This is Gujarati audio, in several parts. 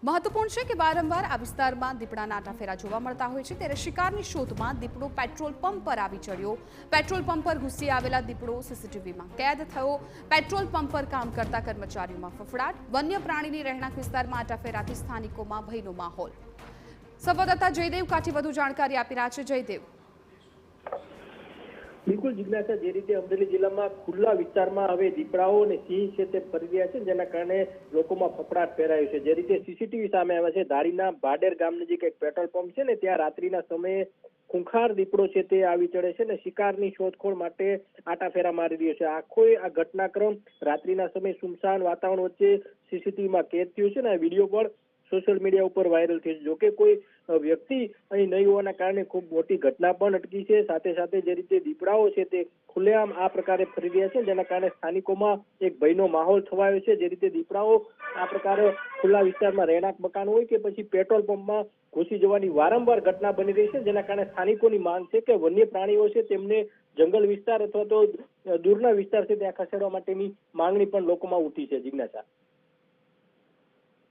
મહત્વપૂર્ણ છે કે વારંવાર આ વિસ્તારમાં દીપડાના આટાફેરા જોવા મળતા હોય છે ત્યારે શિકારની શોધમાં દીપડો પેટ્રોલ પંપ પર આવી ચડ્યો। પેટ્રોલ પંપ પર ઘૂસી આવેલા દીપડો સીસીટીવીમાં કેદ થયો। પેટ્રોલ પંપ પર કામ કરતા કર્મચારીઓમાં ફફડાટ। વન્ય પ્રાણીની રહેણાંક વિસ્તારમાં આટાફેરાથી સ્થાનિકોમાં ભયનો માહોલ। સંવાદદાતા જયદેવ કાઠી વધુ જાણકારી આપી રહ્યા છે। જયદેવ, बिल्कुल जिज्ञासा जे रीते अमरेली जिला में खुला विस्तार में हवे दीपड़ाओ ने सिंह छे ते फरी रह्या छे, जेना कारणे लोकोमां फफड़ाट फैलायो छे। जे रीते सीसीटीवी सामे आव्या छे, धारीना बाडेर गाम नजीक एक पेट्रोल पंप छे ने त्यां रात्रिना समये खूंखार दीपड़ो छे ते आवी चढ़े छे ने शिकारनी शोधखोळ माटे आटाफेरा मारी रह्यो छे। आखो आ घटनाक्रम रात्रिना समये सुमसान वातावरण वच्चे सीसीटीवी में कैद थयो छे ने आ विडियो पण सोशल मीडिया पर वायरल थयो छे। जो के कोई व्यक्ति અહીં નહીં હોવાના કારણે ખૂબ મોટી ઘટના પણ અટકી છે। સાથે સાથે જે રીતે દીપડાઓ છે તે ખુલ્લેઆમ આ પ્રકારે ફરી રહ્યા છે, જેના કારણે સ્થાનિકોમાં એક ભયનો માહોલ છવાયો છે। જે રીતે દીપડાઓ આ પ્રકારે ખુલ્લા વિસ્તારમાં રહેણાંક મકાન હોય કે પછી પેટ્રોલ પંપમાં ઘૂસી જવાની વારંવાર ઘટના બની રહી છે, જેના કારણે સ્થાનિકોની માંગ છે કે વન્ય પ્રાણીઓ છે તેમને જંગલ વિસ્તાર અથવા તો દૂરના વિસ્તાર છે ત્યાં ખસેડવા માટેની માંગણી પણ લોકોમાં ઉઠી છે। જિજ્ઞાસા।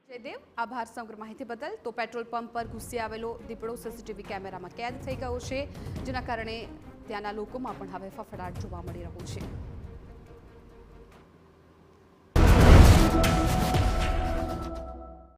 જયદેવ, આભાર સમગ્ર માહિતી બદલ। તો પેટ્રોલ પંપ પર ઘૂસી આવેલો દીપડો સીસીટીવી કેમેરામાં કેદ થઈ ગયો છે, જેના કારણે ત્યાંના લોકોમાં પણ હવે ફફડાટ જોવા મળી રહ્યો છે।